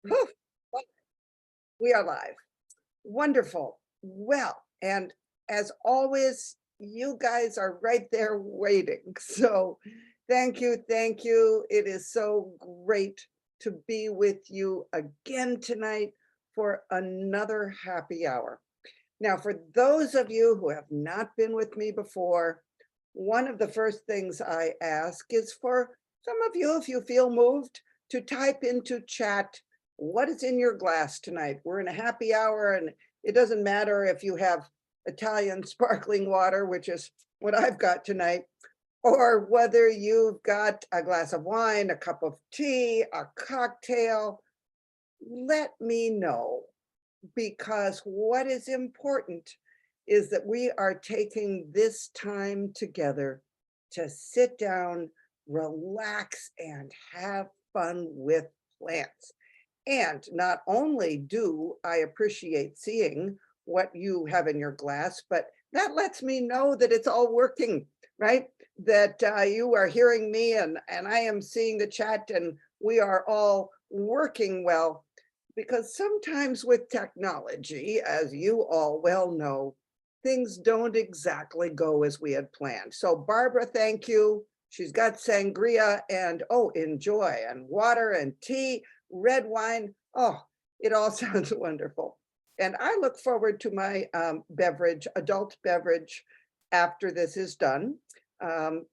Whew, we are live. Wonderful. Well, and as always, you guys are right there waiting. So thank you. Thank you. It is so great to be with you again tonight for another happy hour. Now, for those of you who have not been with me before, one of the first things I ask is for some of you, if you feel moved, to type into chat what is in your glass tonight. We're in a happy hour, and it doesn't matter if you have Italian sparkling water, which is what I've got tonight, or whether you've got a glass of wine, a cup of tea, a cocktail. Let me know, because what is important is that we are taking this time together to sit down, relax, and have fun with plants. And not only do I appreciate seeing what you have in your glass, but that lets me know that it's all working, right? That you are hearing me, and I am seeing the chat, and we are all working well. Because sometimes with technology, as you all well know, things don't exactly go as we had planned. So Barbara, thank you. She's got sangria and enjoy, and water and tea, red wine. Oh, it all sounds wonderful. And I look forward to my beverage, adult beverage, after this is done.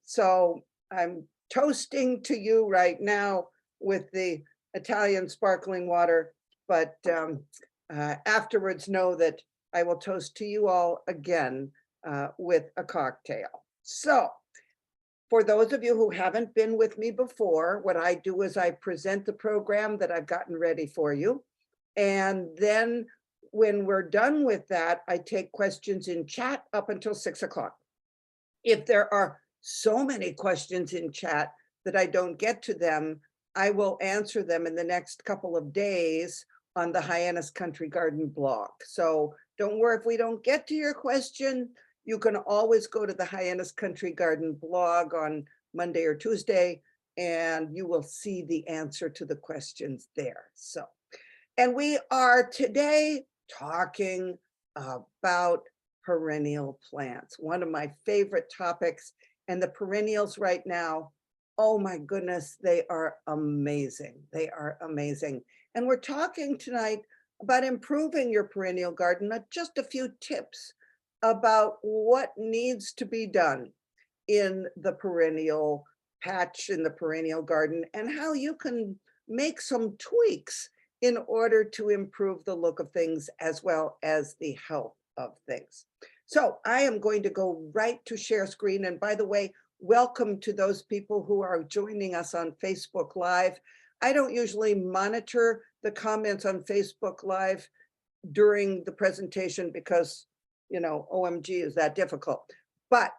So I'm toasting to you right now with the Italian sparkling water, but afterwards know that I will toast to you all again with a cocktail. So for those of you who haven't been with me before, what I do is I present the program that I've gotten ready for you. And then when we're done with that, I take questions in chat up until 6 o'clock. If there are so many questions in chat that I don't get to them, I will answer them in the next couple of days on the Hyannis Country Garden blog. So don't worry if we don't get to your question. You can always go to the Hyannis Country Garden blog on Monday or Tuesday, and you will see the answer to the questions there. So, and we are today talking about perennial plants, one of my favorite topics. And the perennials right now, oh my goodness, they are amazing. They are amazing. And we're talking tonight about improving your perennial garden, just a few tips about what needs to be done in the perennial patch, in the perennial garden, and how you can make some tweaks in order to improve the look of things as well as the health of things. So I am going to go right to share screen. And by the way, welcome to those people who are joining us on Facebook Live. I don't usually monitor the comments on Facebook Live during the presentation because, you know, OMG, is that difficult. But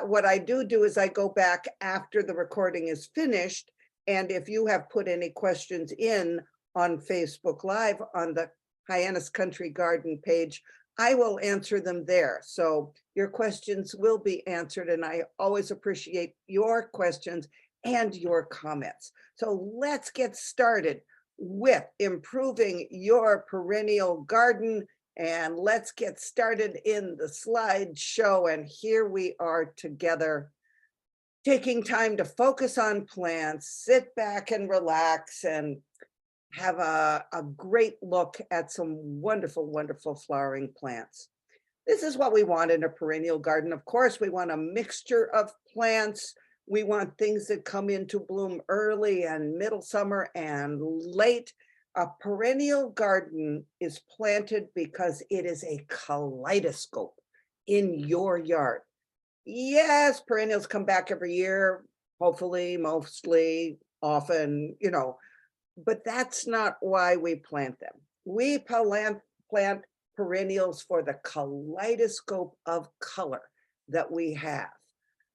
what I do is I go back after the recording is finished. And if you have put any questions in on Facebook Live on the Hyannis Country Garden page, I will answer them there. So your questions will be answered, and I always appreciate your questions and your comments. So let's get started with improving your perennial garden, and let's get started in the slideshow. And here we are together, taking time to focus on plants, sit back and relax, and have a great look at some wonderful, wonderful flowering plants. This is what we want in a perennial garden. Of course, we want a mixture of plants. We want things that come into bloom early and middle summer and late. A perennial garden is planted because it is a kaleidoscope in your yard. Yes, perennials come back every year, hopefully, mostly, often, you know, but that's not why we plant them. We plant perennials for the kaleidoscope of color that we have.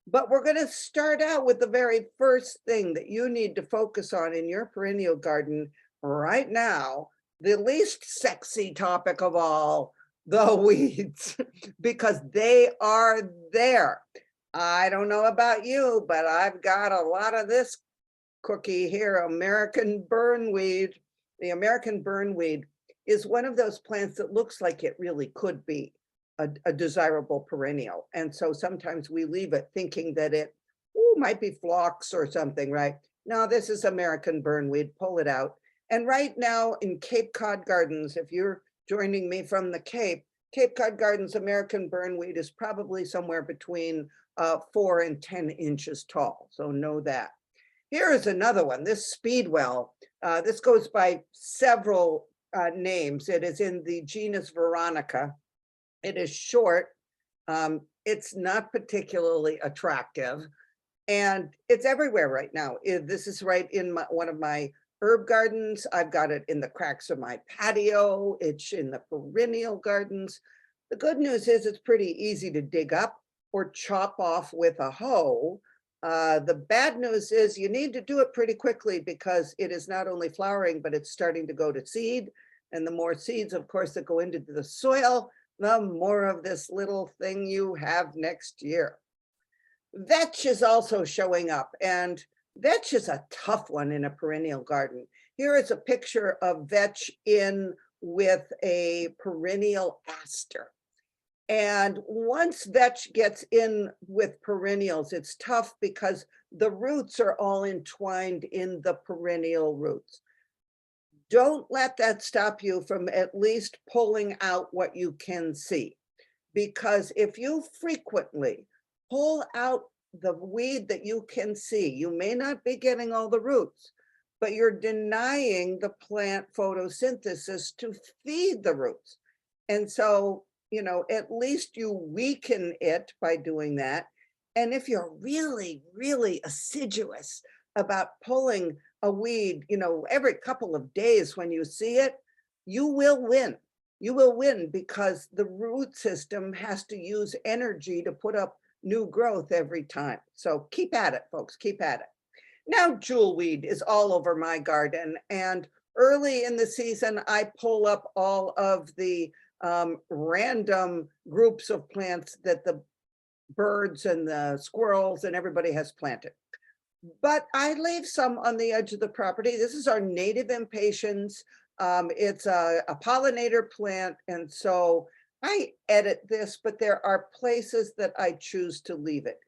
But we're going to start out with the very first thing that you need to focus on in your perennial garden right now, the least sexy topic of all, the weeds, because they are there. I don't know about you, but I've got a lot of this cookie here, American burnweed, The American burnweed is one of those plants that looks like it really could be a desirable perennial. And so sometimes we leave it thinking that it might be phlox or something, right? No, this is American burnweed, pull it out. And right now in Cape Cod Gardens, if you're joining me from the Cape Cod Gardens, American burnweed is probably somewhere between 4 and 10 inches tall. So know that. Here is another one, this Speedwell. This goes by several names. It is in the genus Veronica. It is short. It's not particularly attractive. And it's everywhere right now. This is right in one of my herb gardens. I've got it in the cracks of my patio. It's in the perennial gardens. The good news is it's pretty easy to dig up or chop off with a hoe. The bad news is you need to do it pretty quickly because it is not only flowering, but it's starting to go to seed. And the more seeds, of course, that go into the soil, the more of this little thing you have next year. Vetch is also showing up, and vetch is a tough one in a perennial garden. Here is a picture of vetch in with a perennial aster. And once vetch gets in with perennials, it's tough because the roots are all entwined in the perennial roots. Don't let that stop you from at least pulling out what you can see. Because if you frequently pull out the weed that you can see, you may not be getting all the roots, but you're denying the plant photosynthesis to feed the roots. And so, you know, at least you weaken it by doing that. And if you're really, really assiduous about pulling a weed, you know, every couple of days when you see it, you will win. You will win because the root system has to use energy to put up new growth every time. So keep at it, folks, keep at it. Now, jewelweed is all over my garden. And early in the season, I pull up all of the random groups of plants that the birds and the squirrels and everybody has planted. But I leave some on the edge of the property. This is our native impatiens. It's a pollinator plant, and so I edit this, but there are places that I choose to leave it.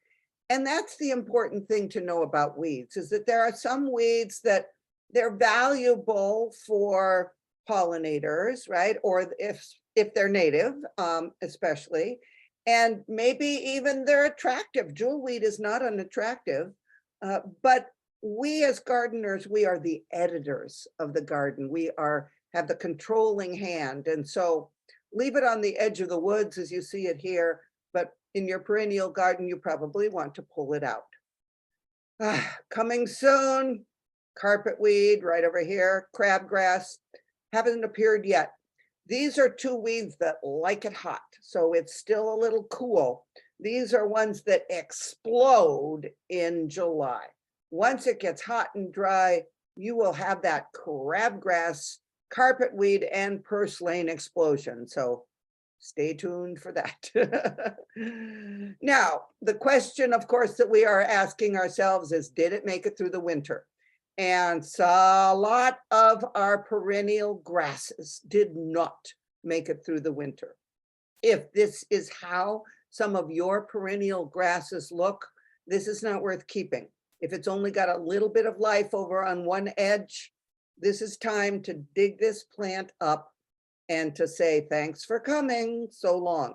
And that's the important thing to know about weeds, is that there are some weeds that they're valuable for pollinators, right? Or if they're native, especially, and maybe even they're attractive. Jewelweed is not unattractive, but we as gardeners, we are the editors of the garden. We have the controlling hand. And so leave it on the edge of the woods as you see it here, but in your perennial garden, you probably want to pull it out. Coming soon, carpetweed right over here, crabgrass, haven't appeared yet. These are two weeds that like it hot, so it's still a little cool. These are ones that explode in July. Once it gets hot and dry, you will have that crabgrass, carpetweed, and purslane explosion. So stay tuned for that. Now, the question, of course, that we are asking ourselves is, did it make it through the winter? And so a lot of our perennial grasses did not make it through the winter. If this is how some of your perennial grasses look, this is not worth keeping. If it's only got a little bit of life over on one edge, this is time to dig this plant up and to say, thanks for coming, so long.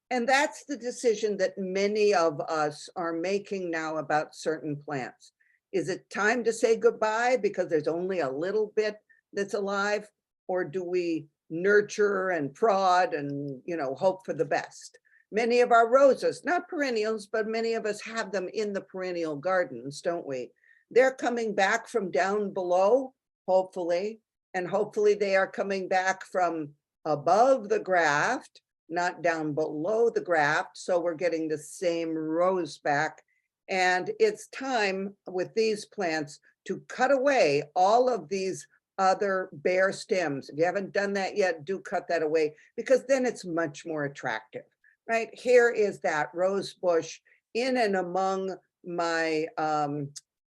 And that's the decision that many of us are making now about certain plants. Is it time to say goodbye because there's only a little bit that's alive? Or do we nurture and prod and, you know, hope for the best? Many of our roses, not perennials, but many of us have them in the perennial gardens, don't we? They're coming back from down below, hopefully, and hopefully they are coming back from above the graft, not down below the graft. So we're getting the same rose back. And it's time with these plants to cut away all of these other bare stems. If you haven't done that yet, do cut that away because then it's much more attractive, right? Here is that rose bush in and among my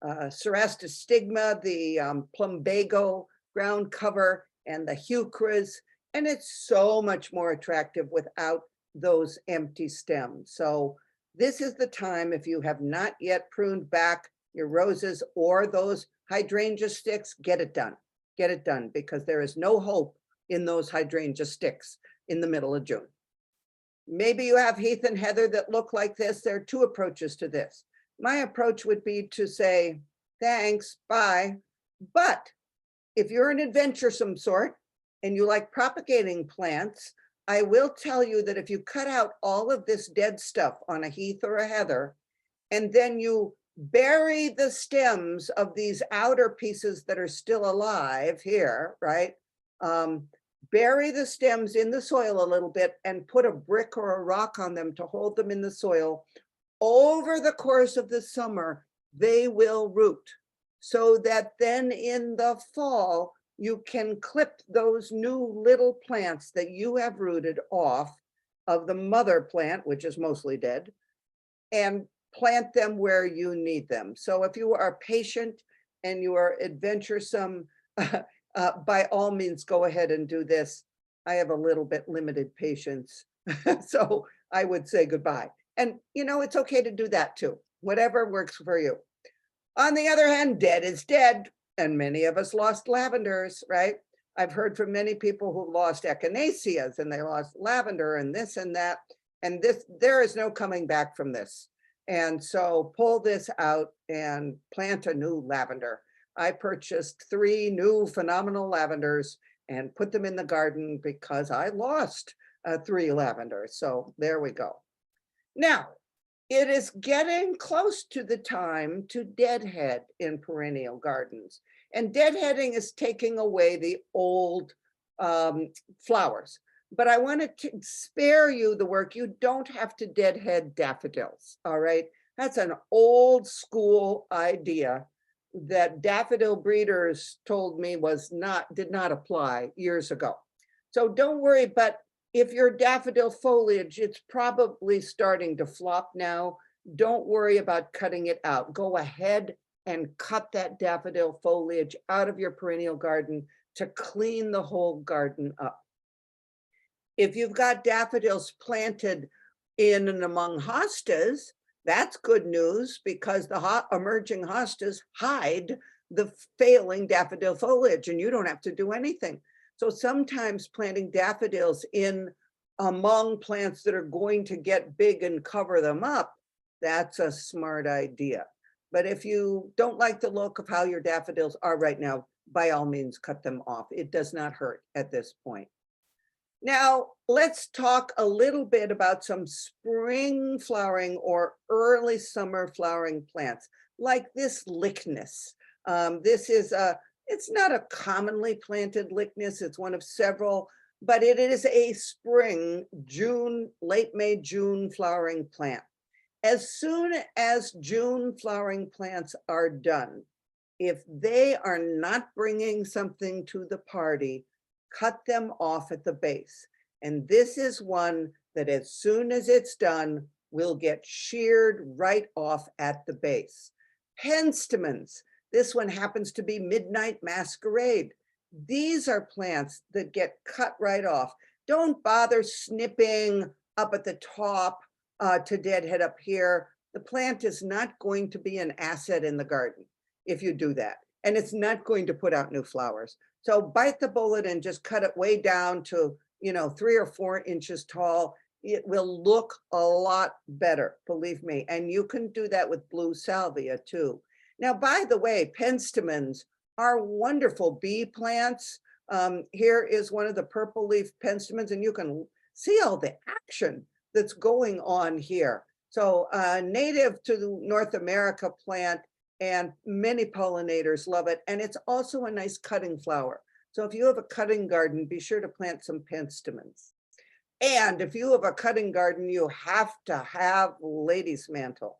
Cerastus stigma, the plumbago ground cover and the heucheras, and it's so much more attractive without those empty stems. So this is the time, if you have not yet pruned back your roses or those hydrangea sticks, get it done. Get it done, because there is no hope in those hydrangea sticks in the middle of June. Maybe you have heath and heather that look like this. There are two approaches to this. My approach would be to say, thanks, bye. But if you're an adventuresome sort and you like propagating plants, I will tell you that if you cut out all of this dead stuff on a heath or a heather, and then you bury the stems of these outer pieces that are still alive here, right? Bury the stems in the soil a little bit and put a brick or a rock on them to hold them in the soil. Over the course of the summer, they will root, so that then in the fall, you can clip those new little plants that you have rooted off of the mother plant, which is mostly dead, and plant them where you need them. So if you are patient and you are adventuresome, by all means, go ahead and do this. I have a little bit limited patience, so I would say goodbye. And it's okay to do that too, whatever works for you. On the other hand, dead is dead, and many of us lost lavenders, right? I've heard from many people who lost echinaceas and they lost lavender and this and that, and there is no coming back from this. And so pull this out and plant a new lavender. I purchased 3 new phenomenal lavenders and put them in the garden because I lost 3 lavenders. So there we go. Now, it is getting close to the time to deadhead in perennial gardens. And deadheading is taking away the old flowers. But I wanted to spare you the work. You don't have to deadhead daffodils, all right? That's an old school idea that daffodil breeders told me did not apply years ago. So don't worry, but if your daffodil foliage, it's probably starting to flop now. Don't worry about cutting it out. Go ahead and cut that daffodil foliage out of your perennial garden to clean the whole garden up. If you've got daffodils planted in and among hostas, that's good news, because the emerging hostas hide the failing daffodil foliage and you don't have to do anything. So sometimes planting daffodils in among plants that are going to get big and cover them up, that's a smart idea. But if you don't like the look of how your daffodils are right now, by all means, cut them off. It does not hurt at this point. Now, let's talk a little bit about some spring flowering or early summer flowering plants, like this Lychnis. This is it's not a commonly planted Lychnis. It's one of several, but it is a spring, June, late May, June flowering plant. As soon as June flowering plants are done, if they are not bringing something to the party, cut them off at the base. And this is one that as soon as it's done, will get sheared right off at the base. Penstemons, this one happens to be Midnight Masquerade. These are plants that get cut right off. Don't bother snipping up at the top to deadhead up here. The plant is not going to be an asset in the garden if you do that. And it's not going to put out new flowers. So bite the bullet and just cut it way down to, 3 or 4 inches tall. It will look a lot better, believe me. And you can do that with blue salvia too. Now, by the way, penstemons are wonderful bee plants. Here is one of the purple leaf penstemons, and you can see all the action that's going on here. So native to the North America plant, and many pollinators love it. And it's also a nice cutting flower. So if you have a cutting garden, be sure to plant some penstemons. And if you have a cutting garden, you have to have ladies' mantle.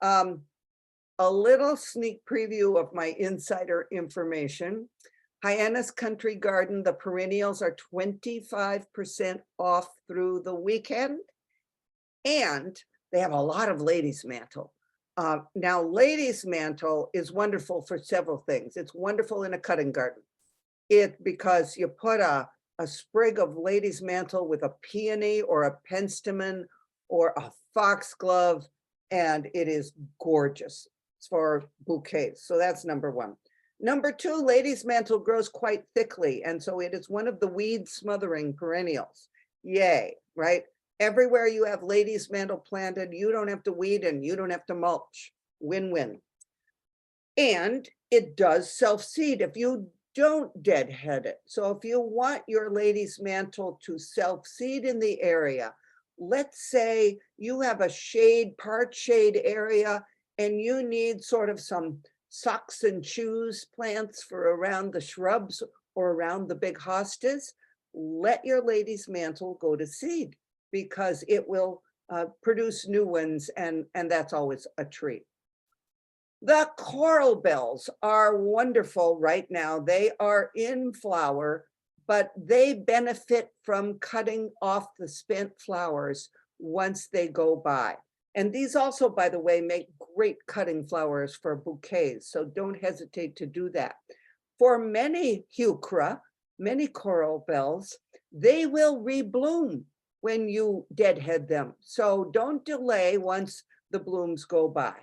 A little sneak preview of my insider information. Hyannis Country Garden, the perennials are 25% off through the weekend. And they have a lot of ladies' mantle. Now, ladies' mantle is wonderful for several things. It's wonderful in a cutting garden. because you put a sprig of lady's mantle with a peony or a penstemon or a foxglove, and it is gorgeous for bouquets. So that's number one. Number two, lady's mantle grows quite thickly, and so it is one of the weed smothering perennials. Yay, right? Everywhere you have lady's mantle planted, you don't have to weed and you don't have to mulch. Win-win. And it does self-seed if you don't deadhead it. So if you want your lady's mantle to self-seed in the area, let's say you have a shade, part shade area, and you need sort of some socks and shoes plants for around the shrubs or around the big hostas, let your lady's mantle go to seed because it will produce new ones, and that's always a treat. The coral bells are wonderful right now. They are in flower, but they benefit from cutting off the spent flowers once they go by. And these also, by the way, make great cutting flowers for bouquets, so don't hesitate to do that. For many heuchera, many coral bells, they will rebloom when you deadhead them. So don't delay once the blooms go by.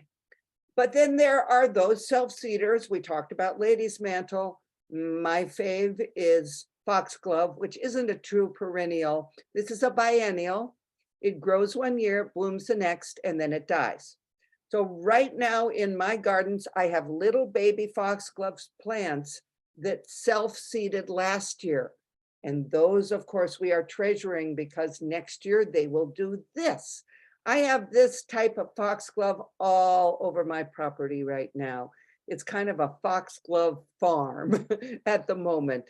But then there are those self-seeders. We talked about lady's mantle. My fave is foxglove, which isn't a true perennial. This is a biennial. It grows one year, blooms the next, and then it dies. So right now in my gardens, I have little baby foxglove plants that self-seeded last year. And those, of course, we are treasuring because next year they will do this. I have this type of foxglove all over my property right now. It's kind of a foxglove farm at the moment.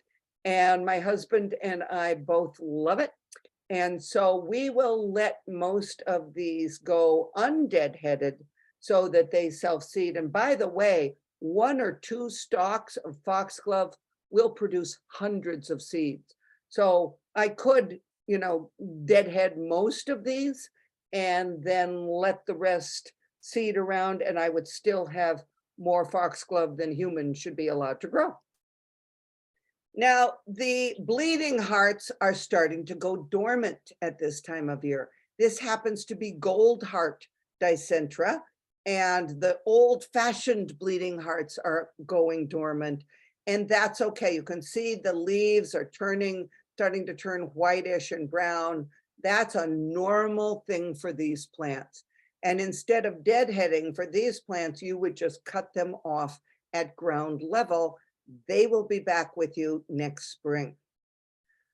And my husband and I both love it. And so we will let most of these go undeadheaded so that they self-seed. And by the way, 1 or 2 stalks of foxglove will produce hundreds of seeds. So I could, deadhead most of these and then let the rest seed around, and I would still have more foxglove than humans should be allowed to grow. Now, the bleeding hearts are starting to go dormant at this time of year. This happens to be gold heart dicentra, and the old-fashioned bleeding hearts are going dormant, and that's okay. You can see the leaves are starting to turn whitish and brown. That's a normal thing for these plants. And instead of deadheading for these plants, you would just cut them off at ground level. They will be back with you next spring.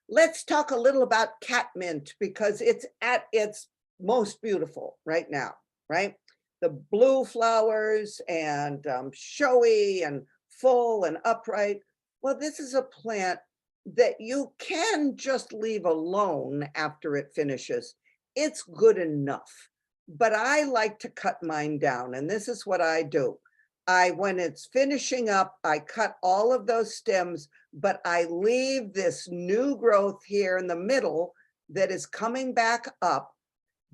Let's talk a little about catmint because it's at its most beautiful right now, right? The blue flowers and showy and full and upright. Well, this is a plant that you can just leave alone after it finishes. It's good enough, but I like to cut mine down, and this is what I do. When it's finishing up, I cut all of those stems, but I leave this new growth here in the middle that is coming back up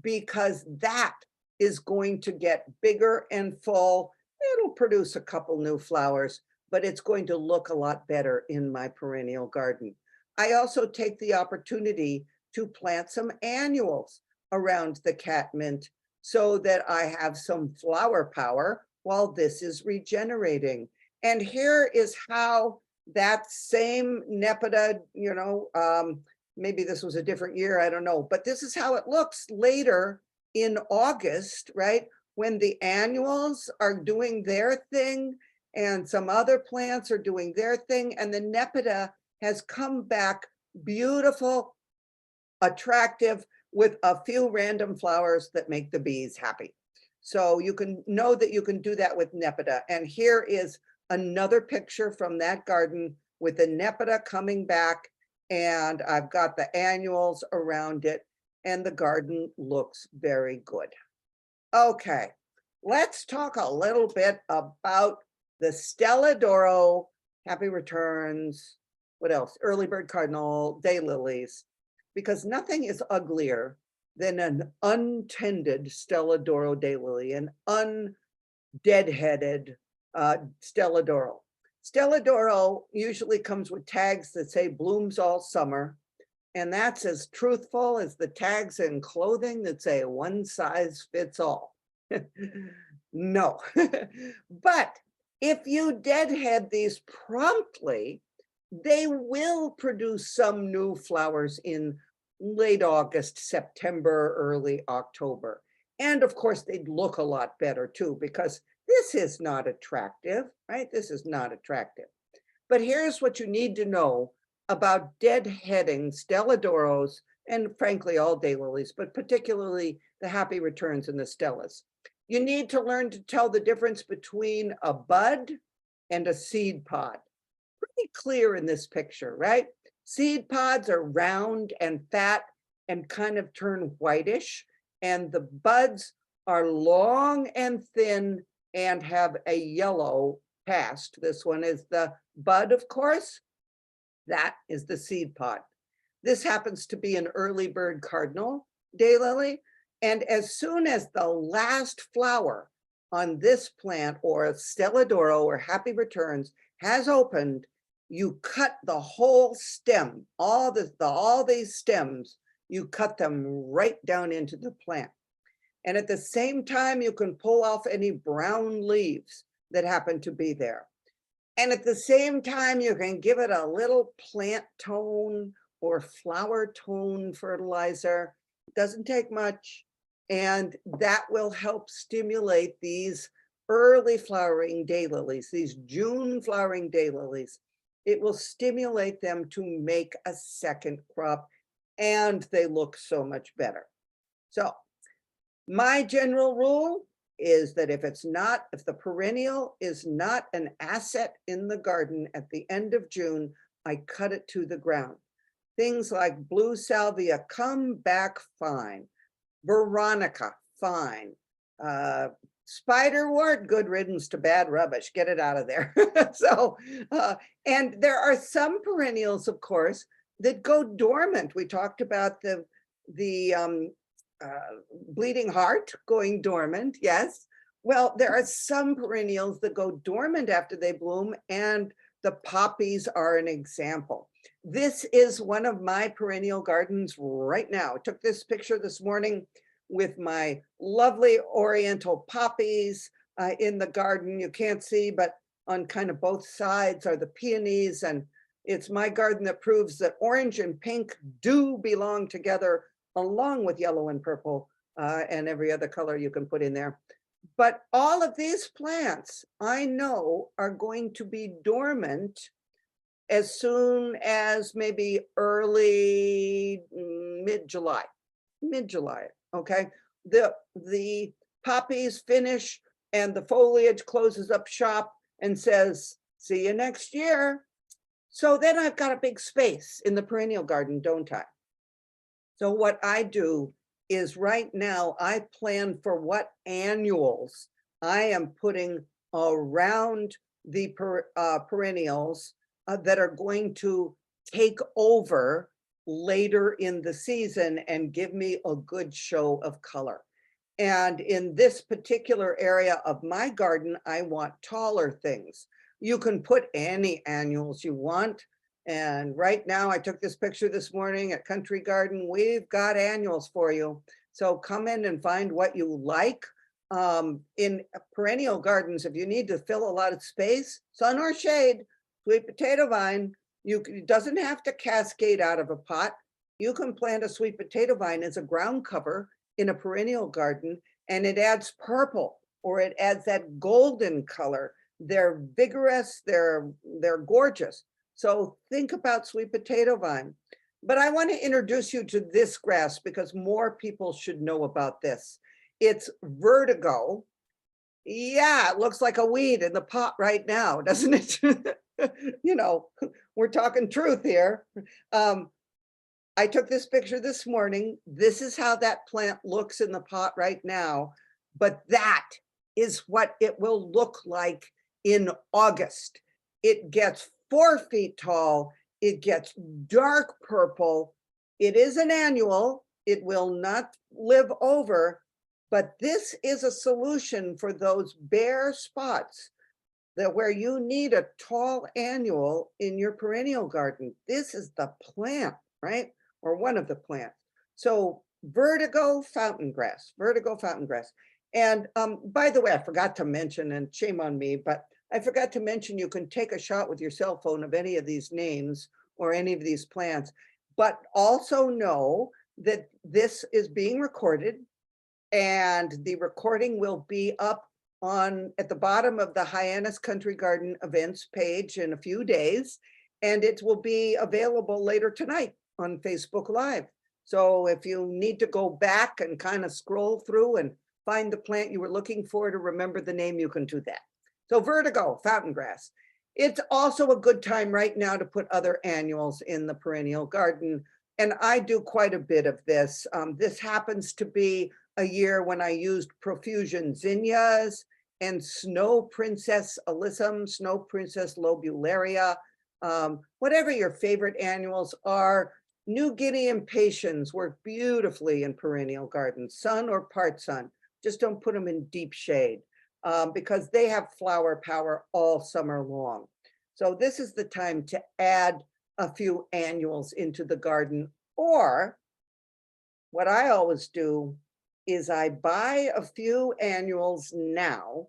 because that is going to get bigger and full. It'll produce a couple new flowers, but it's going to look a lot better in my perennial garden. I also take the opportunity to plant some annuals around the catmint so that I have some flower power while this is regenerating. And here is how that same Nepeta, maybe this was a different year, I don't know, but this is how it looks later in August, right? When the annuals are doing their thing and some other plants are doing their thing, and the Nepeta has come back beautiful, attractive, with a few random flowers that make the bees happy. So you can know that you can do that with Nepeta. And here is another picture from that garden with the Nepeta coming back, and I've got the annuals around it, and the garden looks very good. Okay, let's talk a little bit about the Stella d'Oro, happy returns, what else? Early bird cardinal, daylilies, because nothing is uglier than an untended Stella d'Oro daylily, an undeadheaded Stella d'Oro. Stella d'Oro usually comes with tags that say blooms all summer. And that's as truthful as the tags in clothing that say one size fits all. No. But if you deadhead these promptly, they will produce some new flowers in late August, September, early October. And of course, they'd look a lot better too, because this is not attractive, right? This is not attractive. But here's what you need to know about deadheading Stella d'Oros, and frankly, all daylilies, but particularly the happy returns and the stellas. You need to learn to tell the difference between a bud and a seed pod. Pretty clear in this picture, right? Seed pods are round and fat and kind of turn whitish, and the buds are long and thin and have a yellow cast. This one is the bud, of course. That is the seed pod. This happens to be an early bird cardinal daylily. And as soon as the last flower on this plant or Stella d'Oro or Happy Returns has opened, you cut the whole stem, all these stems, you cut them right down into the plant. And at the same time, you can pull off any brown leaves that happen to be there. And at the same time, you can give it a little plant tone or flower tone fertilizer. It doesn't take much. And that will help stimulate these early flowering daylilies, these June flowering daylilies. It will stimulate them to make a second crop, and they look so much better. So my general rule is that if the perennial is not an asset in the garden at the end of June, I cut it to the ground. Things like blue salvia come back fine. Veronica, fine. Spiderwort, good riddance to bad rubbish. Get it out of there. So, and there are some perennials, of course, that go dormant. We talked about the bleeding heart going dormant. Yes. Well, there are some perennials that go dormant after they bloom, and the poppies are an example. This is one of my perennial gardens right now. I took this picture this morning with my lovely oriental poppies in the garden. You can't see, but on kind of both sides are the peonies, and it's my garden that proves that orange and pink do belong together, along with yellow and purple and every other color you can put in there. But all of these plants I know are going to be dormant as soon as maybe early mid-July, okay? The poppies finish and the foliage closes up shop and says, see you next year. So then I've got a big space in the perennial garden, don't I? So what I do is right now I plan for what annuals I am putting around the perennials that are going to take over later in the season and give me a good show of color. And in this particular area of my garden, I want taller things. You can put any annuals you want. And right now, I took this picture this morning at Country Garden. We've got annuals for you. So come in and find what you like. In perennial gardens, if you need to fill a lot of space, sun or shade, sweet potato vine, it doesn't have to cascade out of a pot. You can plant a sweet potato vine as a ground cover in a perennial garden, and it adds purple, or it adds that golden color. They're vigorous, they're gorgeous. So think about sweet potato vine. But I want to introduce you to this grass because more people should know about this. It's vertigo. Yeah, it looks like a weed in the pot right now, doesn't it? You know, we're talking truth here. I took this picture this morning. This is how that plant looks in the pot right now, but that is what it will look like in August. It gets 4 feet tall. It gets dark purple. It is an annual. It will not live over, but this is a solution for those bare spots that where you need a tall annual in your perennial garden, this is the plant, right? Or one of the plants. So vertigo fountain grass. And by the way, I forgot to mention, and shame on me, but I forgot to mention you can take a shot with your cell phone of any of these names or any of these plants, but also know that this is being recorded and the recording will be up on at the bottom of the Hyannis Country Garden events page in a few days, and it will be available later tonight on Facebook Live. So if you need to go back and kind of scroll through and find the plant you were looking for to remember the name, you can do that. So vertigo, fountain grass. It's also a good time right now to put other annuals in the perennial garden. And I do quite a bit of this. This happens to be a year when I used profusion zinnias and snow princess alyssum, snow princess lobularia, whatever your favorite annuals are. New Guinea impatiens work beautifully in perennial gardens, sun or part sun. Just don't put them in deep shade because they have flower power all summer long. So this is the time to add a few annuals into the garden. Or what I always do is I buy a few annuals now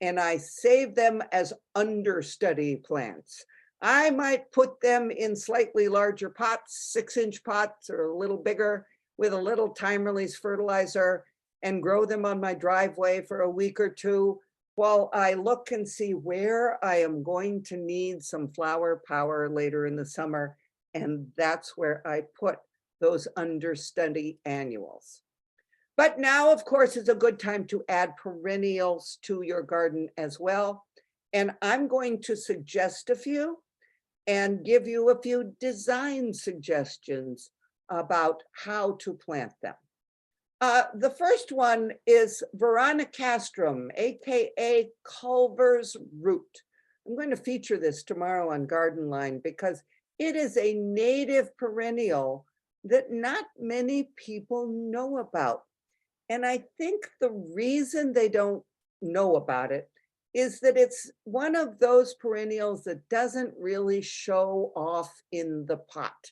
and I save them as understudy plants. I might put them in slightly larger pots, 6-inch pots or a little bigger with a little time release fertilizer and grow them on my driveway for a week or two while I look and see where I am going to need some flower power later in the summer. And that's where I put those understudy annuals. But now, of course, is a good time to add perennials to your garden as well. And I'm going to suggest a few and give you a few design suggestions about how to plant them. The first one is Veronicastrum, AKA Culver's root. I'm going to feature this tomorrow on Garden Line because it is a native perennial that not many people know about. And I think the reason they don't know about it is that it's one of those perennials that doesn't really show off in the pot.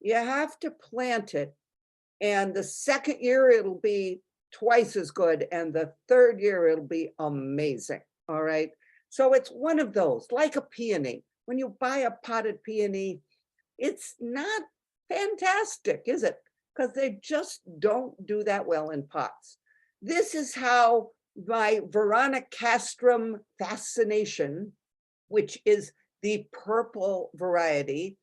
You have to plant it, and the second year it'll be twice as good, and the third year it'll be amazing, all right? So it's one of those, like a peony. When you buy a potted peony, it's not fantastic, is it? Because they just don't do that well in pots. This is how my Veronicastrum fascination, which is the purple variety,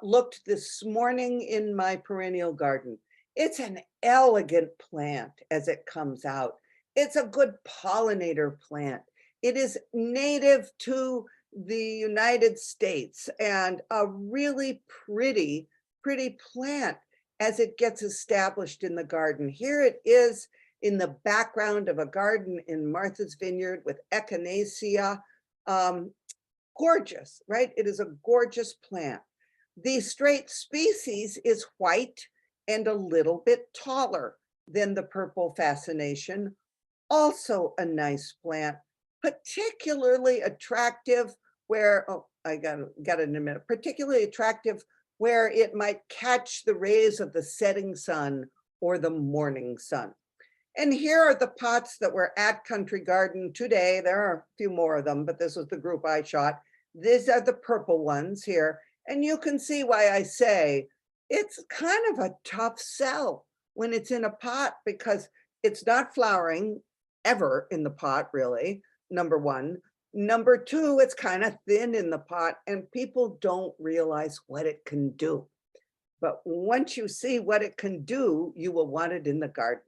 looked this morning in my perennial garden. It's an elegant plant as it comes out. It's a good pollinator plant. It is native to the United States and a really pretty plant as it gets established in the garden. Here it is in the background of a garden in Martha's Vineyard with echinacea. Gorgeous, right? It is a gorgeous plant. The straight species is white and a little bit taller than the purple fascination. Also a nice plant, particularly attractive where, oh, I got it in a minute, particularly attractive where it might catch the rays of the setting sun or the morning sun. And here are the pots that were at Country Garden today. There are a few more of them, but this was the group I shot. These are the purple ones here. And you can see why I say it's kind of a tough sell when it's in a pot because it's not flowering ever in the pot, really, number one. Number two, it's kind of thin in the pot and people don't realize what it can do. But once you see what it can do, you will want it in the garden.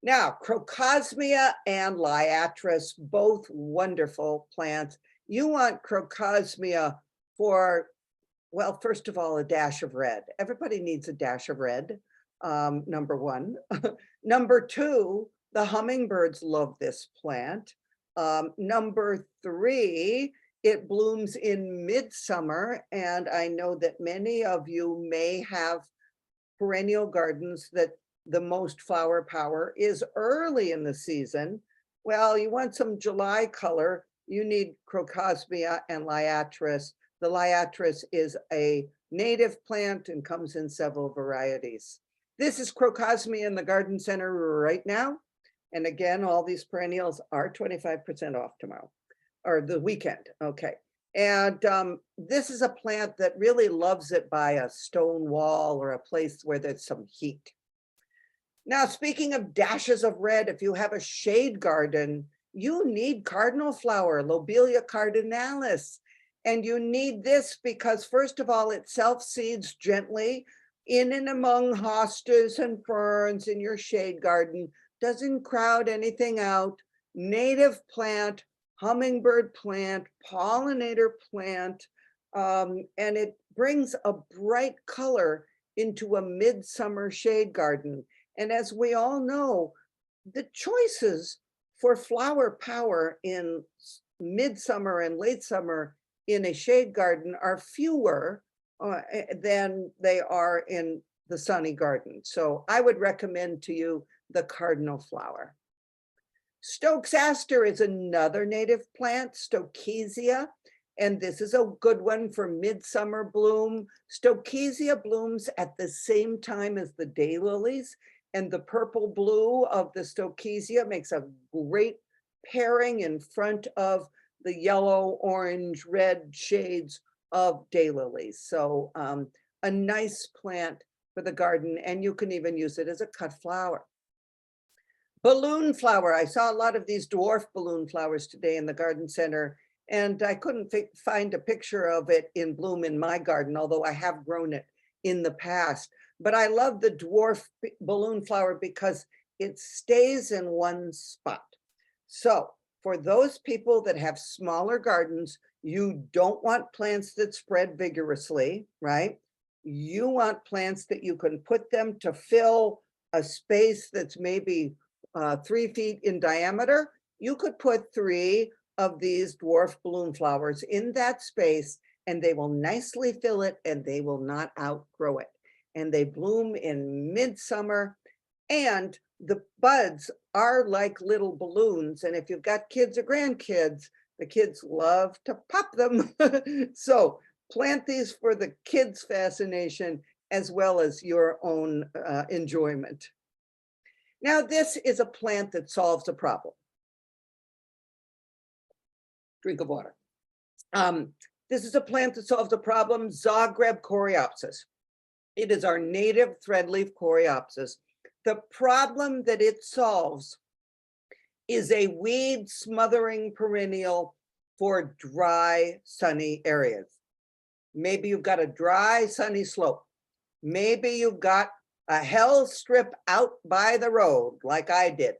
Now, Crocosmia and Liatris, both wonderful plants. You want Crocosmia for, well, first of all, a dash of red. Everybody needs a dash of red, number one. Number two, the hummingbirds love this plant. Number three, it blooms in midsummer, and I know that many of you may have perennial gardens that the most flower power is early in the season. Well, you want some July color, you need Crocosmia and Liatris. The Liatris is a native plant and comes in several varieties. This is Crocosmia in the garden center right now. And again, all these perennials are 25% off tomorrow or the weekend. Okay. And this is a plant that really loves it by a stone wall or a place where there's some heat. Now, speaking of dashes of red, if you have a shade garden, you need cardinal flower, Lobelia cardinalis. And you need this because, first of all, it self-seeds gently in and among hostas and ferns in your shade garden, doesn't crowd anything out, native plant, hummingbird plant, pollinator plant, and it brings a bright color into a midsummer shade garden. And as we all know, the choices for flower power in midsummer and late summer in a shade garden are fewer than they are in the sunny garden. So I would recommend to you the cardinal flower. Stokes aster is another native plant, Stokesia, and this is a good one for midsummer bloom. Stokesia blooms at the same time as the daylilies, and the purple blue of the Stokesia makes a great pairing in front of the yellow, orange, red shades of daylilies. So a nice plant for the garden, and you can even use it as a cut flower. Balloon flower. I saw a lot of these dwarf balloon flowers today in the garden center, and I couldn't find a picture of it in bloom in my garden, although I have grown it in the past. But I love the dwarf balloon flower because it stays in one spot. So for those people that have smaller gardens, you don't want plants that spread vigorously, right? You want plants that you can put them to fill a space that's maybe 3 feet in diameter. You could put 3 of these dwarf balloon flowers in that space, and they will nicely fill it and they will not outgrow it. And they bloom in midsummer, and the buds are like little balloons. And if you've got kids or grandkids, the kids love to pop them. So plant these for the kids' fascination as well as your own enjoyment. Now, this is a plant that solves a problem. Drink of water. This is a plant that solves a problem, Zagreb coreopsis. It is our native threadleaf coreopsis. The problem that it solves is a weed smothering perennial for dry, sunny areas. Maybe you've got a dry, sunny slope. Maybe you've got a hell strip out by the road, like I did,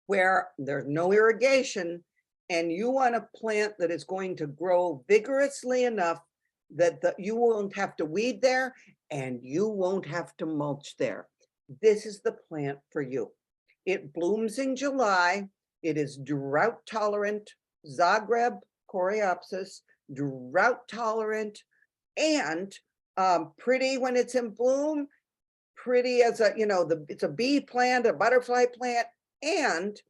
where there's no irrigation, and you want a plant that is going to grow vigorously enough that you won't have to weed there and you won't have to mulch there. This is the plant for you. It blooms in July. It is drought tolerant, Zagreb coreopsis, drought tolerant, and pretty when it's in bloom, pretty as a, it's a bee plant, a butterfly plant, and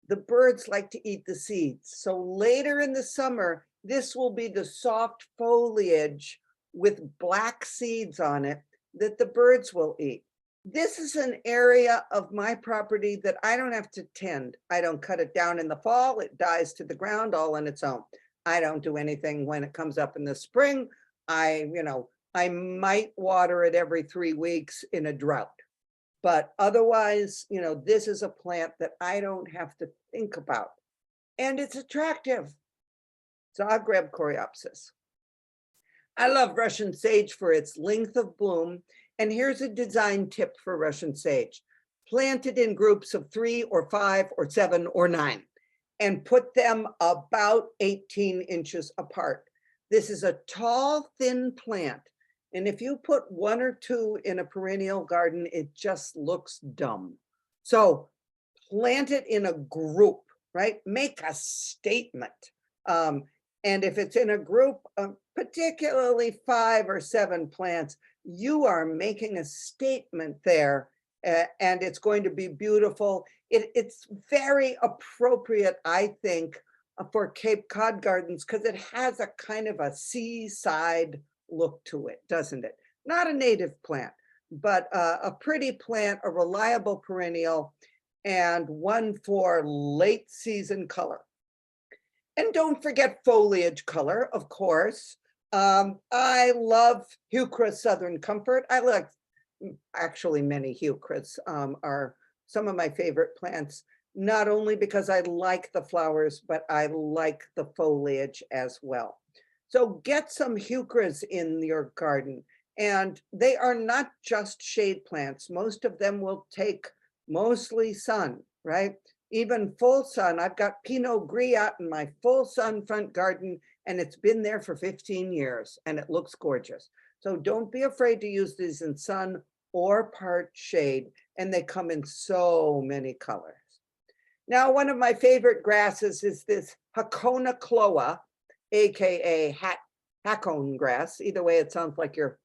the birds like to eat the seeds. So later in the summer, this will be the soft foliage with black seeds on it that the birds will eat. This is an area of my property that I don't have to tend. I don't cut it down in the fall. It dies to the ground all on its own. I don't do anything when it comes up in the spring. I might water it every 3 weeks in a drought. But otherwise, this is a plant that I don't have to think about. And it's attractive. Zagreb coreopsis. I love Russian sage for its length of bloom. And here's a design tip for Russian sage. Plant it in groups of 3 or 5 or 7 or 9 and put them about 18 inches apart. This is a tall, thin plant. And if you put 1 or 2 in a perennial garden, it just looks dumb. So plant it in a group, right? Make a statement. And if it's in a group, particularly 5 or 7 plants, you are making a statement there, and it's going to be beautiful. It's very appropriate, I think, for Cape Cod gardens because it has a kind of a seaside look to it, doesn't it? Not a native plant, but a pretty plant, a reliable perennial, and one for late season color. And don't forget foliage color, of course. I love Heuchera Southern Comfort. I like, actually many Heucheras are some of my favorite plants, not only because I like the flowers, but I like the foliage as well. So get some Heucheras in your garden. And they are not just shade plants. Most of them will take mostly sun, right? Even full sun. I've got Pinot Gris out in my full sun front garden, and it's been there for 15 years and it looks gorgeous. So don't be afraid to use these in sun or part shade, and they come in so many colors. Now, one of my favorite grasses is this Hakona Cloa, AKA hackcone grass. Either way, it sounds like you're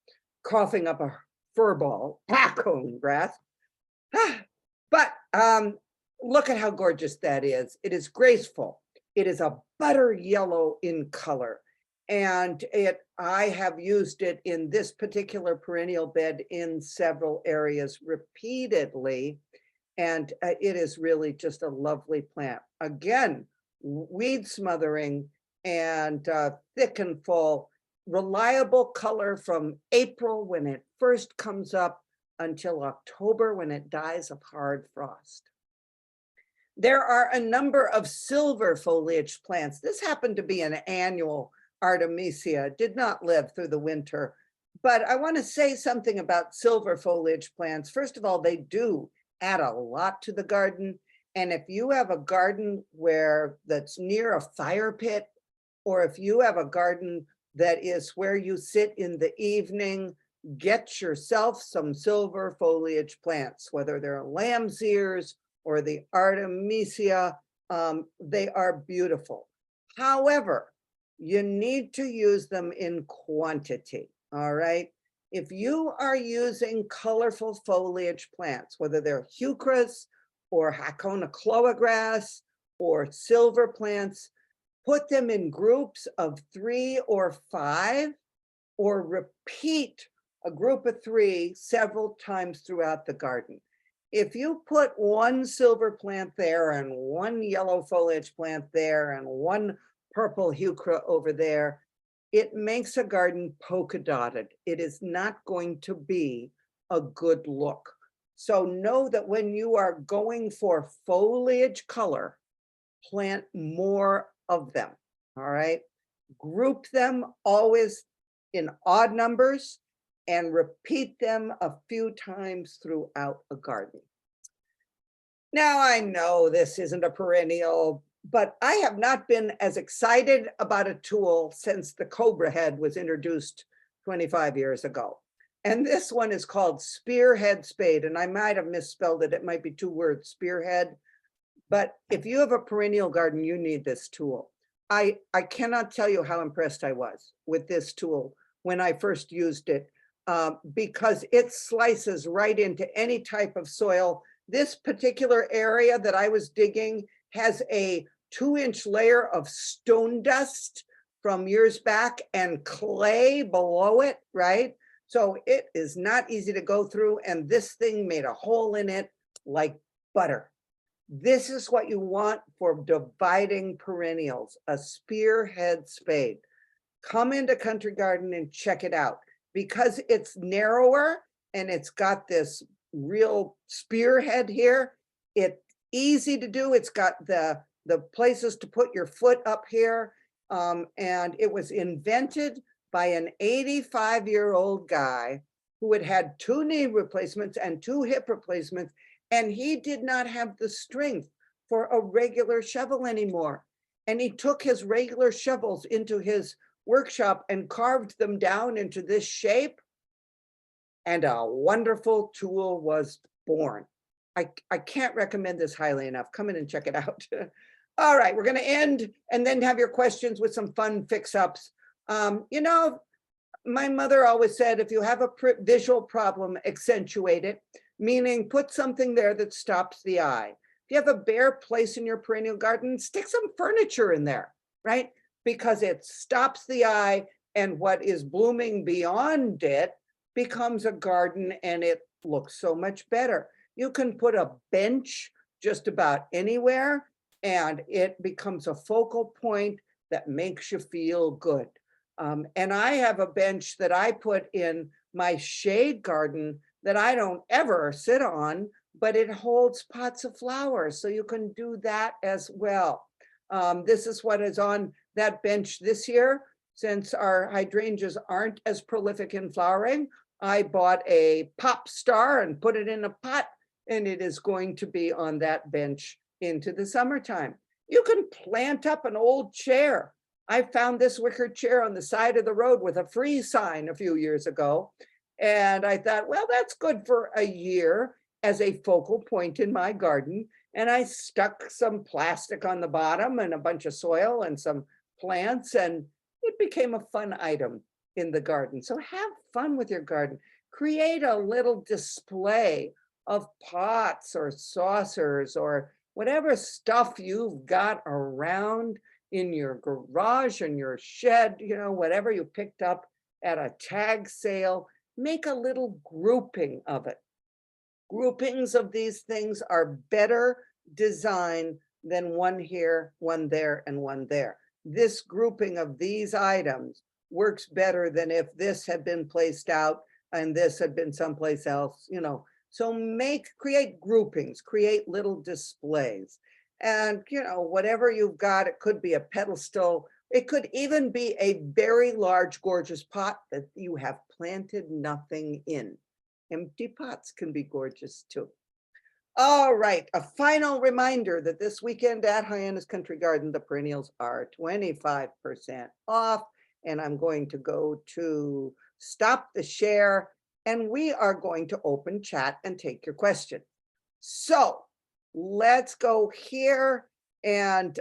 coughing up a fur ball, hackcone grass. But look at how gorgeous that is. It is graceful. It is a butter yellow in color. And I have used it in this particular perennial bed in several areas repeatedly. And it is really just a lovely plant. Again, weed smothering and thick and full, reliable color from April when it first comes up until October when it dies of hard frost. There are a number of silver foliage plants. This happened to be an annual Artemisia, did not live through the winter. But I want to say something about silver foliage plants. First of all, they do add a lot to the garden. And if you have a garden that's near a fire pit, or if you have a garden that is where you sit in the evening, get yourself some silver foliage plants, whether they're lamb's ears or the Artemisia. They are beautiful. However, you need to use them in quantity, all right? If you are using colorful foliage plants, whether they're Heucheras or Hakona Cloa grass or silver plants, put them in groups of 3 or 5, or repeat a group of 3 several times throughout the garden. If you put one silver plant there and one yellow foliage plant there and one purple heuchera over there, it makes a garden polka dotted. It is not going to be a good look. So know that when you are going for foliage color, plant more of them, all right? Group them always in odd numbers and repeat them a few times throughout a garden. Now, I know this isn't a perennial, but I have not been as excited about a tool since the Cobra head was introduced 25 years ago. And this one is called Spearhead Spade, and I might have misspelled it. It might be 2 words, spearhead. But if you have a perennial garden, you need this tool. I cannot tell you how impressed I was with this tool when I first used it, because it slices right into any type of soil. This particular area that I was digging has a 2-inch layer of stone dust from years back and clay below it, right? So it is not easy to go through, and this thing made a hole in it like butter. This is what you want for dividing perennials, a spearhead spade. Come into Country Garden and check it out. Because it's narrower and it's got this real spearhead here, it's easy to do. It's got the places to put your foot up here. And it was invented by an 85-year-old guy who had had 2 knee replacements and 2 hip replacements, and he did not have the strength for a regular shovel anymore. And he took his regular shovels into his workshop and carved them down into this shape, and a wonderful tool was born. I can't recommend this highly enough. Come in and check it out. All right, we're going to end and then have your questions with some fun fix-ups. You know, my mother always said, if you have a visual problem, accentuate it, meaning put something there that stops the eye. If you have a bare place in your perennial garden, stick some furniture in there, right? Because it stops the eye, and what is blooming beyond it becomes a garden, and it looks so much better. You can put a bench just about anywhere, and it becomes a focal point that makes you feel good. And I have a bench that I put in my shade garden that I don't ever sit on, but it holds pots of flowers. So you can do that as well. This is what is on that bench this year. Since our hydrangeas aren't as prolific in flowering, I bought a pop star and put it in a pot, and it is going to be on that bench into the summertime. You can plant up an old chair. I found this wicker chair on the side of the road with a free sign a few years ago. And I thought, well, that's good for a year as a focal point in my garden. And I stuck some plastic on the bottom and a bunch of soil and some plants, and it became a fun item in the garden. So have fun with your garden. Create a little display of pots or saucers or whatever stuff you've got around in your garage, in your shed, you know, whatever you picked up at a tag sale. Make a little grouping of it. Groupings of these things are better design than one here, one there, and one there. This grouping of these items works better than if this had been placed out and this had been someplace else, you know. So create groupings, create little displays. And, you know, whatever you've got, it could be a pedestal. It could even be a very large, gorgeous pot that you have planted nothing in. Empty pots can be gorgeous too. All right, a final reminder that this weekend at Hyannis Country Garden, the perennials are 25% off, and I'm going to go to stop the share, and we are going to open chat and take your question. So let's go here and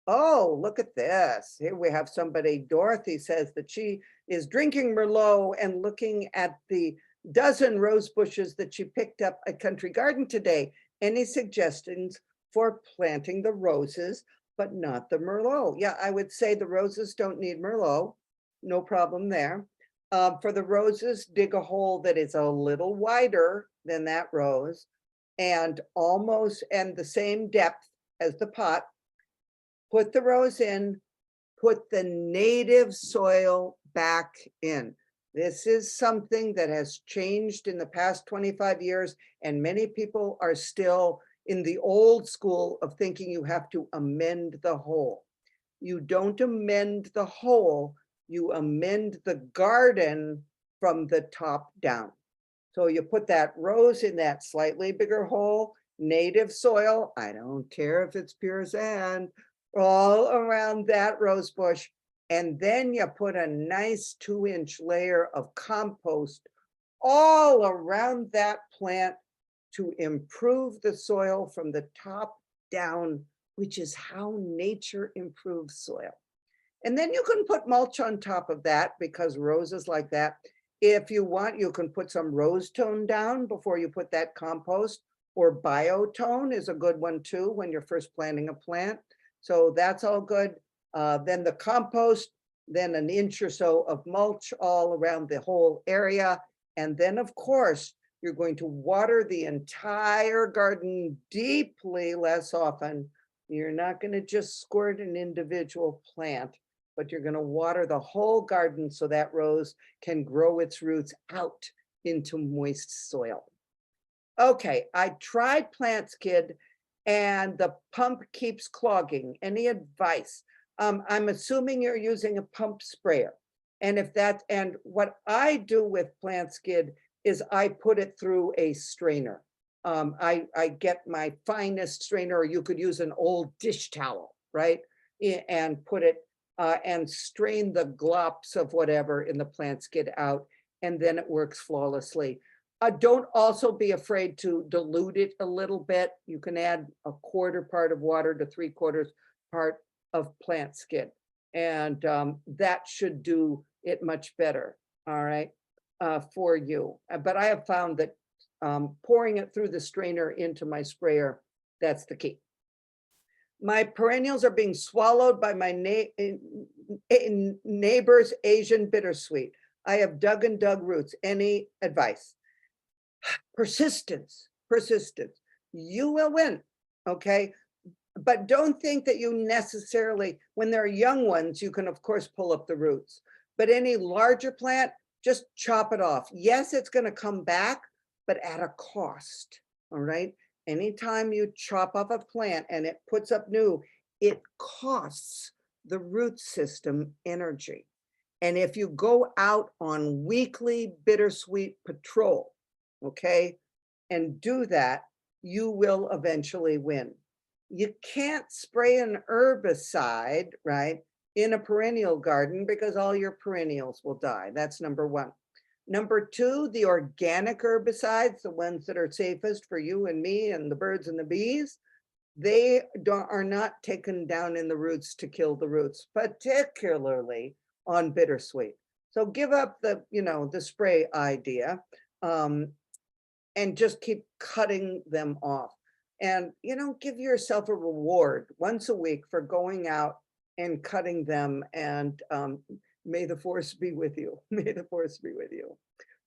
oh, look at this. Here we have somebody. Dorothy says that she is drinking Merlot and looking at the dozen rose bushes that she picked up at Country Garden today. Any suggestions for planting the roses, but not the Merlot? Yeah, I would say the roses don't need Merlot. No problem there. For the roses, dig a hole that is a little wider than that rose and the same depth as the pot. Put the rose in, put the native soil back in. This is something that has changed in the past 25 years, and many people are still in the old school of thinking you have to amend the hole. You don't amend the hole, you amend the garden from the top down. So you put that rose in that slightly bigger hole, native soil, I don't care if it's pure sand, all around that rose bush. And then you put a nice 2-inch layer of compost all around that plant to improve the soil from the top down, which is how nature improves soil. And then you can put mulch on top of that because roses like that. If you want, you can put some rose tone down before you put that compost, or biotone is a good one too when you're first planting a plant. So that's all good. Then the compost, then an inch or so of mulch all around the whole area. And then of course, you're going to water the entire garden deeply less often. You're not going to just squirt an individual plant, but you're going to water the whole garden so that rose can grow its roots out into moist soil. Okay, I tried PlantSkid and the pump keeps clogging. Any advice? I'm assuming you're using a pump sprayer. And what I do with PlantSkid is I put it through a strainer. I get my finest strainer, or you could use an old dish towel, right? And put it and strain the glops of whatever in the PlantSkid out, and then it works flawlessly. Don't also be afraid to dilute it a little bit. You can add a 1/4 part of water to 3/4 part of PlantSkid, and that should do it much better, all right, for you. But I have found that pouring it through the strainer into my sprayer That's the key. My perennials are being swallowed by my neighbor's Asian bittersweet. I have dug and dug roots. Any advice? Persistence, persistence. You will win, okay? But don't think that you necessarily, when they're young ones, you can of course pull up the roots. But any larger plant, just chop it off. Yes, it's going to come back, but at a cost, all right? Anytime you chop off a plant and it puts up new, it costs the root system energy. And if you go out on weekly bittersweet patrol, okay, and do that, you will eventually win. You can't spray an herbicide, right, in a perennial garden because all your perennials will die. That's number one. Number two, the organic herbicides, the ones that are safest for you and me and the birds and the bees, they are not taken down in the roots to kill the roots, particularly on bittersweet. So give up the, the spray idea, and just keep cutting them off. And, give yourself a reward once a week for going out and cutting them. And may the force be with you. May the force be with you.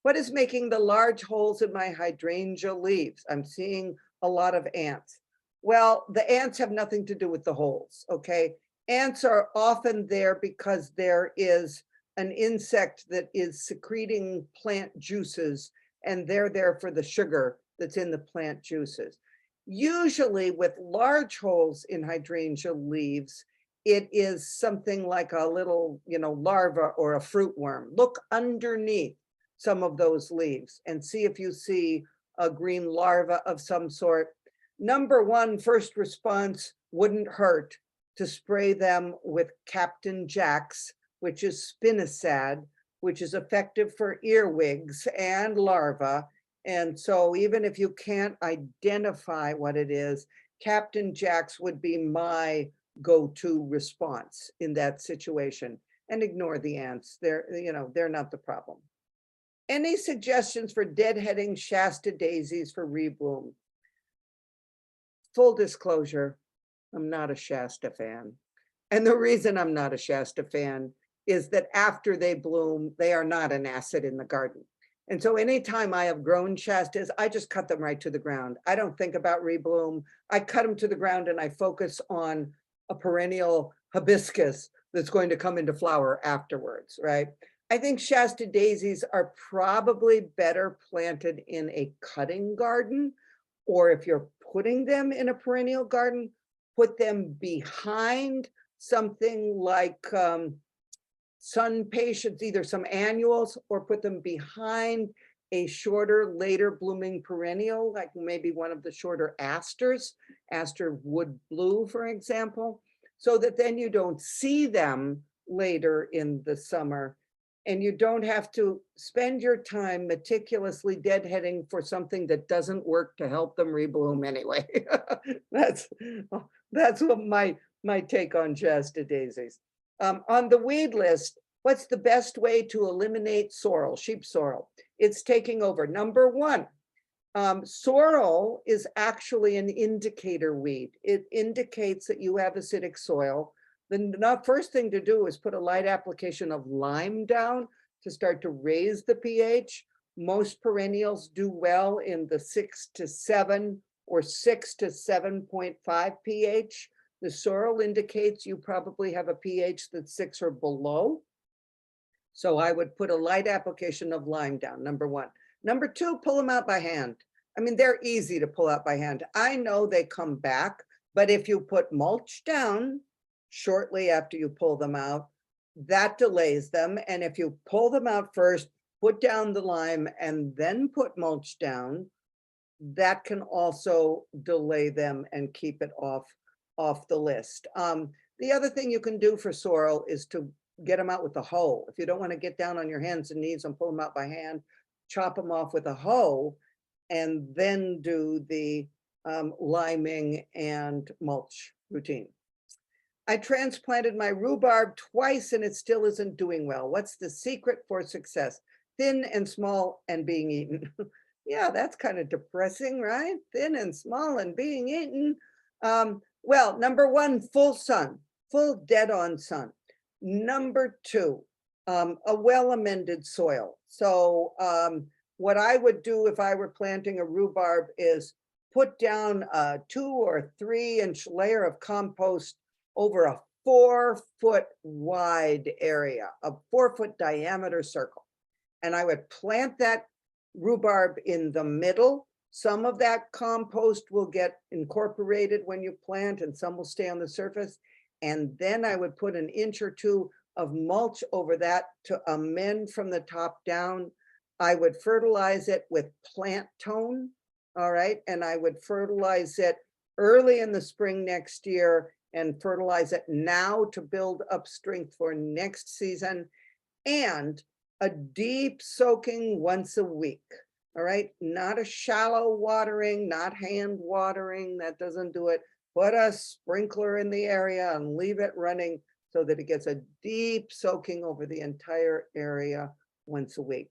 What is making the large holes in my hydrangea leaves? I'm seeing a lot of ants. Well, the ants have nothing to do with the holes, okay? Ants are often there because there is an insect that is secreting plant juices, and they're there for the sugar that's in the plant juices. Usually with large holes in hydrangea leaves, it is something like a little, larva or a fruit worm. Look underneath some of those leaves and see if you see a green larva of some sort. Number one, first response wouldn't hurt to spray them with Captain Jack's, which is spinosad, which is effective for earwigs and larvae. And so even if you can't identify what it is, Captain Jack's would be my go-to response in that situation. And ignore the ants. They're not the problem. Any suggestions for deadheading Shasta daisies for rebloom? Full disclosure, I'm not a Shasta fan. And the reason I'm not a Shasta fan is that after they bloom, they are not an asset in the garden. And so anytime I have grown Shastas, I just cut them right to the ground. I don't think about rebloom. I cut them to the ground and I focus on a perennial hibiscus that's going to come into flower afterwards, right? I think Shasta daisies are probably better planted in a cutting garden, or if you're putting them in a perennial garden, put them behind something like sun patience, either some annuals, or put them behind a shorter, later blooming perennial, like maybe one of the shorter asters, aster wood blue, for example, so that then you don't see them later in the summer. And you don't have to spend your time meticulously deadheading for something that doesn't work to help them rebloom anyway. That's what my take on Shasta daisies. On the weed list, what's the best way to eliminate sorrel, sheep sorrel? It's taking over. Number one, sorrel is actually an indicator weed. It indicates that you have acidic soil. The first thing to do is put a light application of lime down to start to raise the pH. Most perennials do well in the 6 to 7 or 6 to 7.5 pH. The sorrel indicates you probably have a pH that's 6 or below. So I would put a light application of lime down, number one. Number two, pull them out by hand. I mean, they're easy to pull out by hand. I know they come back, but if you put mulch down shortly after you pull them out, that delays them. And if you pull them out first, put down the lime and then put mulch down, that can also delay them and keep it off the list. The other thing you can do for sorrel is to get them out with a hoe. If you don't want to get down on your hands and knees and pull them out by hand, chop them off with a hoe and then do the liming and mulch routine. I transplanted my rhubarb twice and it still isn't doing well. What's the secret for success? Thin and small and being eaten. Yeah, that's kind of depressing, right? Thin and small and being eaten. Well, number one, full sun, full dead on sun. Number two, a well amended soil. So, what I would do if I were planting a rhubarb is put down a 2 or 3 inch layer of compost over a 4 foot wide area, a 4 foot diameter circle. And I would plant that rhubarb in the middle. Some of that compost will get incorporated when you plant and some will stay on the surface. And then I would put an inch or two of mulch over that to amend from the top down. I would fertilize it with plant tone. All right. And I would fertilize it early in the spring next year and fertilize it now to build up strength for next season. And a deep soaking once a week. All right, not a shallow watering, not hand watering, that doesn't do it. Put a sprinkler in the area and leave it running so that it gets a deep soaking over the entire area once a week.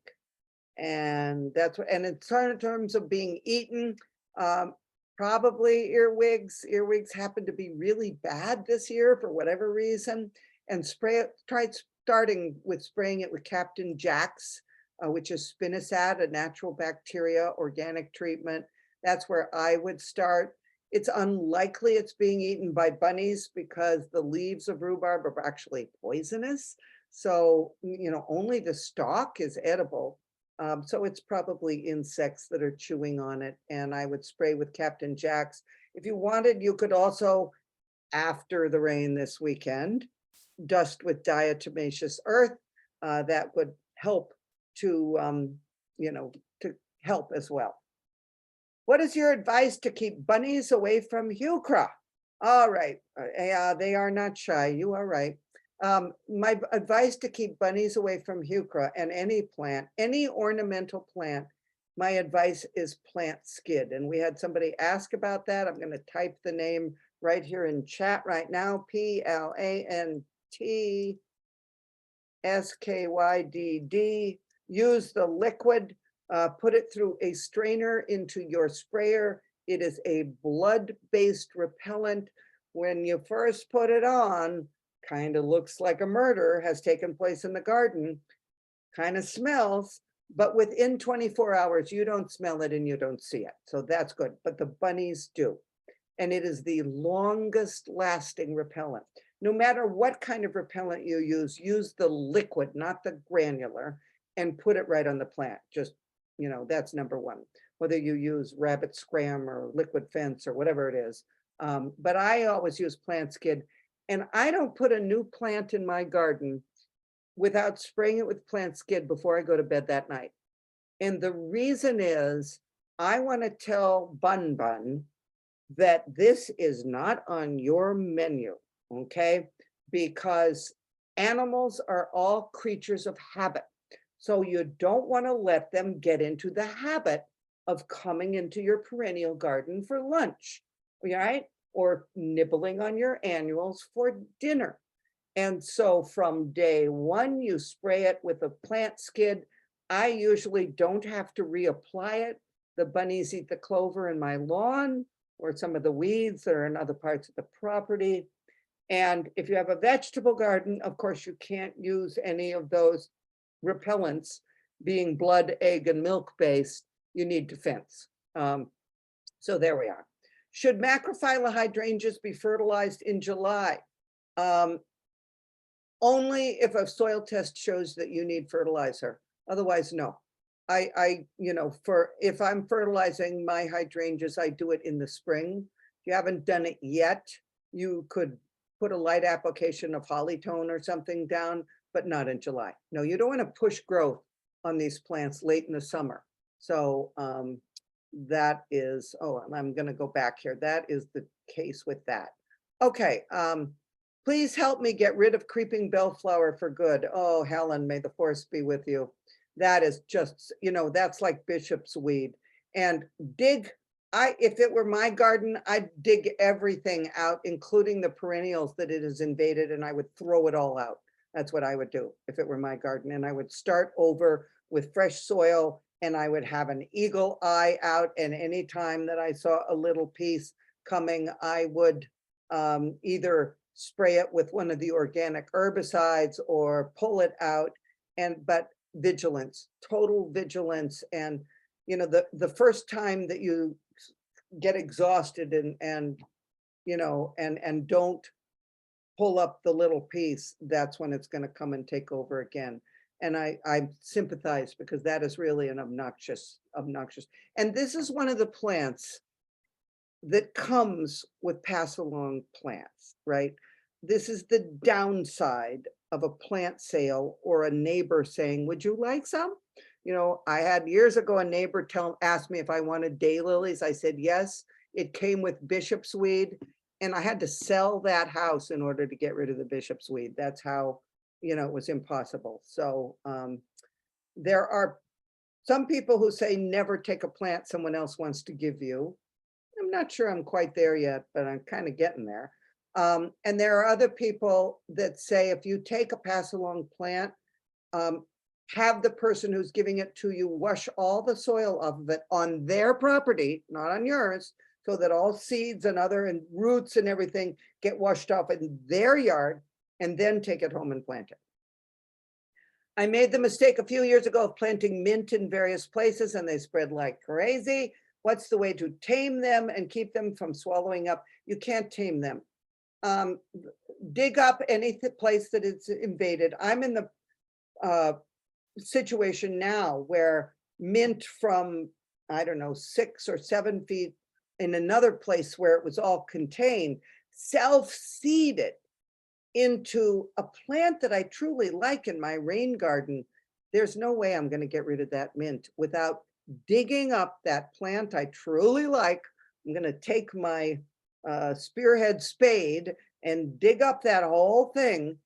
And that's what, and in terms of being eaten, probably earwigs. Earwigs happen to be really bad this year for whatever reason. And try starting with spraying it with Captain Jack's, which is spinosad, a natural bacteria organic treatment. That's where I would start. It's unlikely it's being eaten by bunnies because the leaves of rhubarb are actually poisonous. So, only the stalk is edible. So it's probably insects that are chewing on it. And I would spray with Captain Jack's. If you wanted, you could also, after the rain this weekend, dust with diatomaceous earth. That would help to, to help as well. What is your advice to keep bunnies away from heuchera? All right. Yeah, they are not shy. You are right. My advice to keep bunnies away from heuchera and any plant, any ornamental plant, my advice is plant skid. And we had somebody ask about that. I'm going to type the name right here in chat right now. PLANTSKYDD. Use the liquid, put it through a strainer into your sprayer. It is a blood-based repellent. When you first put it on, kind of looks like a murder has taken place in the garden, kind of smells, but within 24 hours, you don't smell it and you don't see it. So that's good, but the bunnies do. And it is the longest lasting repellent. No matter what kind of repellent you use the liquid, not the granular, and put it right on the plant. Just, that's number one, whether you use rabbit scram or liquid fence or whatever it is. But I always use plant skid. And I don't put a new plant in my garden without spraying it with plant skid before I go to bed that night. And the reason is I want to tell Bun Bun that this is not on your menu, okay? Because animals are all creatures of habit. So you don't want to let them get into the habit of coming into your perennial garden for lunch, right? Or nibbling on your annuals for dinner. And so from day one, you spray it with a plant skid. I usually don't have to reapply it. The bunnies eat the clover in my lawn or some of the weeds that are in other parts of the property. And if you have a vegetable garden, of course, you can't use any of those repellents, being blood, egg, and milk based. You need to fence. So there we are. Should macrophylla hydrangeas be fertilized in July? Only if a soil test shows that you need fertilizer. Otherwise, no. If I'm fertilizing my hydrangeas, I do it in the spring. If you haven't done it yet, you could put a light application of Hollytone or something down, but not in July. No, you don't want to push growth on these plants late in the summer. So that is, I'm going to go back here. That is the case with that. Okay. Please help me get rid of creeping bellflower for good. Oh, Helen, may the force be with you. That is just, that's like bishop's weed. And if it were my garden, I'd dig everything out, including the perennials that it has invaded, and I would throw it all out. That's what I would do if it were my garden. And I would start over with fresh soil and I would have an eagle eye out, and anytime that I saw a little piece coming, I would either spray it with one of the organic herbicides or pull it out. But vigilance, total vigilance. And the first time that you get exhausted and don't pull up the little piece, that's when it's going to come and take over again. And I sympathize, because that is really an obnoxious. And this is one of the plants that comes with pass along plants, right? This is the downside of a plant sale or a neighbor saying, would you like some? I had years ago, a neighbor asked me if I wanted daylilies. I said, yes. It came with bishop's weed, and I had to sell that house in order to get rid of the bishop's weed. That's how, it was impossible. So there are some people who say never take a plant someone else wants to give you. I'm not sure I'm quite there yet, but I'm kind of getting there. And there are other people that say, if you take a pass along plant, have the person who's giving it to you wash all the soil off of it on their property, not on yours, so that all seeds and roots and everything get washed off in their yard, and then take it home and plant it. I made the mistake a few years ago of planting mint in various places, and they spread like crazy. What's the way to tame them and keep them from swallowing up? You can't tame them. Dig up any place that it's invaded. I'm in the situation now where mint from, I don't know, 6 or 7 feet in another place where it was all contained, self-seeded into a plant that I truly like in my rain garden. There's no way I'm going to get rid of that mint without digging up that plant I truly like. I'm going to take my spearhead spade and dig up that whole thing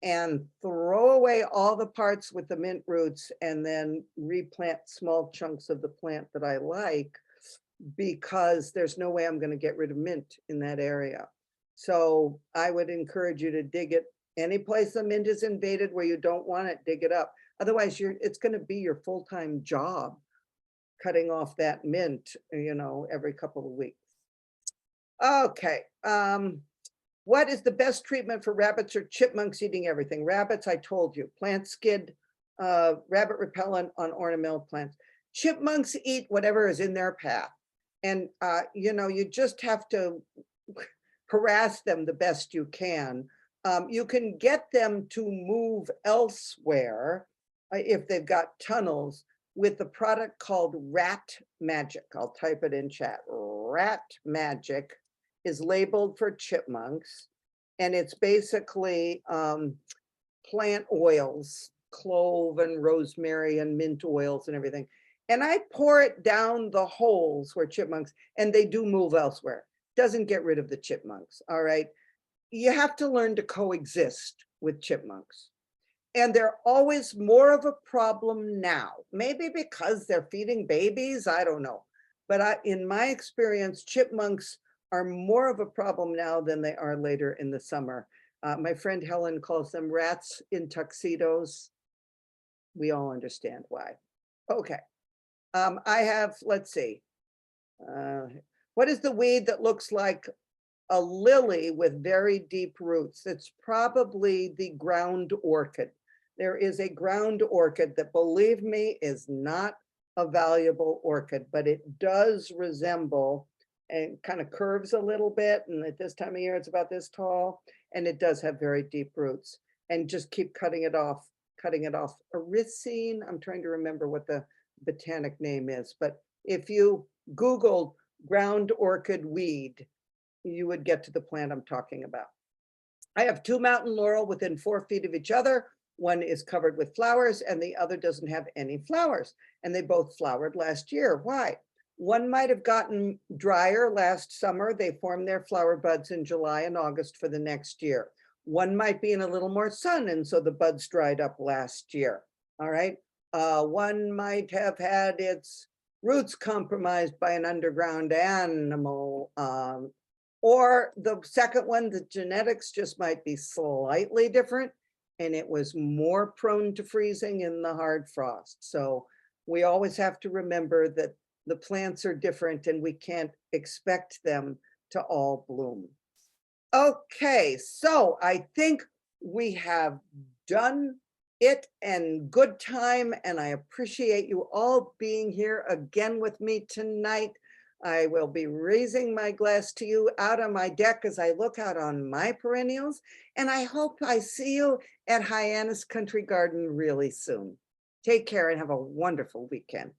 and throw away all the parts with the mint roots, and then replant small chunks of the plant that I like, because there's no way I'm going to get rid of mint in that area. So I would encourage you to dig it. Any place the mint is invaded where you don't want it, dig it up. Otherwise, it's going to be your full-time job, cutting off that mint, every couple of weeks. Okay. What is the best treatment for rabbits or chipmunks eating everything? Rabbits, I told you, plant skid, rabbit repellent on ornamental plants. Chipmunks eat whatever is in their path. And, you just have to harass them the best you can. You can get them to move elsewhere if they've got tunnels with a product called Rat Magic. I'll type it in chat. Rat Magic is labeled for chipmunks, and it's basically plant oils, clove and rosemary and mint oils and everything. And I pour it down the holes where chipmunks, and they do move elsewhere. Doesn't get rid of the chipmunks, all right? You have to learn to coexist with chipmunks. And they're always more of a problem now, maybe because they're feeding babies, I don't know. But in my experience, chipmunks are more of a problem now than they are later in the summer. My friend Helen calls them rats in tuxedos. We all understand why. Okay. I have, let's see. What is the weed that looks like a lily with very deep roots? It's probably the ground orchid. There is a ground orchid that, believe me, is not a valuable orchid, but it does resemble, and kind of curves a little bit. And at this time of year, it's about this tall, and it does have very deep roots. And just keep cutting it off. Ericine, I'm trying to remember what the botanic name is, but if you Googled ground orchid weed, you would get to the plant I'm talking about. I have 2 mountain laurel within 4 feet of each other. One is covered with flowers and the other doesn't have any flowers. And they both flowered last year. Why? One might have gotten drier last summer. They formed their flower buds in July and August for the next year. One might be in a little more sun, and so the buds dried up last year. All right. One might have had its roots compromised by an underground animal. Or the second one, the genetics just might be slightly different, and it was more prone to freezing in the hard frost. So we always have to remember that the plants are different and we can't expect them to all bloom. Okay, so I think we have done it and good time, and I appreciate you all being here again with me tonight. I will be raising my glass to you out on my deck as I look out on my perennials, and I hope I see you at Hyannis Country Garden really soon. Take care and have a wonderful weekend.